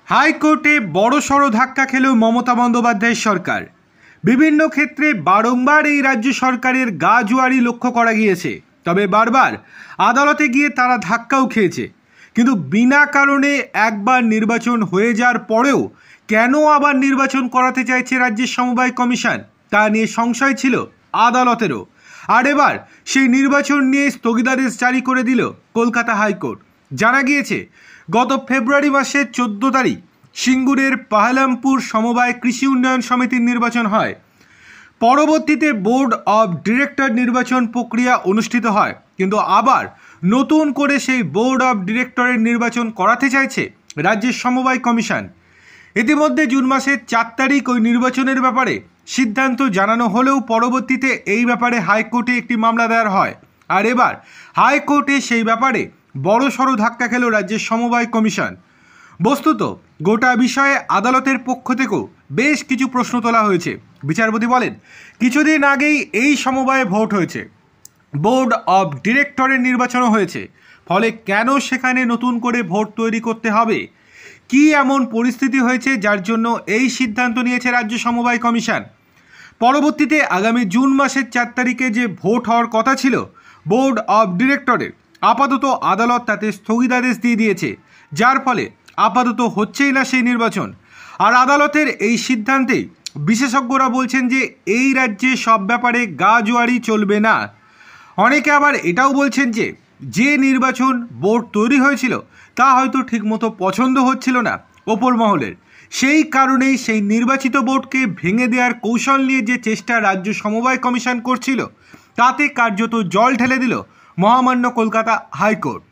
হাইকোর্টে বড়সড় ধাক্কা খেল মমতা বন্দ্যোপাধ্যায়ের সরকার। বিভিন্ন ক্ষেত্রে বারংবার এই রাজ্য সরকারের গা জোয়ারি লক্ষ্য করা গিয়েছে, তবে বারবার আদালতে গিয়ে তারা ধাক্কাও খেয়েছে। কিন্তু বিনা কারণে একবার নির্বাচন হয়ে যাওয়ার পরেও কেন আবার নির্বাচন করাতে চাইছে রাজ্যের সমবায় কমিশন, তা নিয়ে সংশয় ছিল আদালতেরও। আর এবার সেই নির্বাচন নিয়ে স্থগিতাদেশ জারি করে দিল কলকাতা হাইকোর্ট। জানা গিয়েছে, গত ফেব্রুয়ারি মাসের 14 তারিখ সিঙ্গুরের পাহালামপুর সমবায় কৃষি উন্নয়ন সমিতির নির্বাচন হয়। পরবর্তীতে বোর্ড অব ডিরেক্টর নির্বাচন প্রক্রিয়া অনুষ্ঠিত হয়, কিন্তু আবার নতুন করে সেই বোর্ড অব ডিরেক্টরের নির্বাচন করাতে চাইছে রাজ্যের সমবায় কমিশন। ইতিমধ্যে জুন মাসের 4 তারিখ ওই নির্বাচনের ব্যাপারে সিদ্ধান্ত জানানো হলেও পরবর্তীতে এই ব্যাপারে হাইকোর্টে একটি মামলা দায়ের হয়। আর এবার হাইকোর্টে সেই ব্যাপারে বড়সড় ধাক্কা খেল রাজ্যের সমবায় কমিশন। বস্তুত গোটা বিষয়ে আদালতের পক্ষ থেকেও বেশ কিছু প্রশ্ন তোলা হয়েছে। বিচারপতি বলেন, কিছুদিন আগেই এই সমবায়ে ভোট হয়েছে, বোর্ড অব ডিরেক্টরের নির্বাচনও হয়েছে, ফলে কেন সেখানে নতুন করে ভোট তৈরি করতে হবে? কি এমন পরিস্থিতি হয়েছে যার জন্য এই সিদ্ধান্ত নিয়েছে রাজ্য সমবায় কমিশন? পরবর্তীতে আগামী জুন মাসের 4 তারিখে যে ভোট হওয়ার কথা ছিল বোর্ড অব ডিরেক্টরের, আপাতত আদালত তাতে স্থগিতাদেশ দিয়ে দিয়েছে, যার ফলে আপাতত হচ্ছেই না সেই নির্বাচন। আর আদালতের এই সিদ্ধান্তে বিশেষজ্ঞরা বলছেন যে এই রাজ্যে সব ব্যাপারে গা জোয়ারি চলবে না। অনেকে আবার এটাও বলছেন যে যে নির্বাচন বোর্ড তৈরি হয়েছিল তা হয়তো ঠিকমতো পছন্দ হচ্ছিল না ওপর মহলের, সেই কারণেই সেই নির্বাচিত বোর্ডকে ভেঙে দেওয়ার কৌশল নিয়ে যে চেষ্টা রাজ্য সমবায় কমিশন করছিল, তাতে কার্যত জল ঢেলে দিল মহামান্য কলকাতা হাইকোর্ট।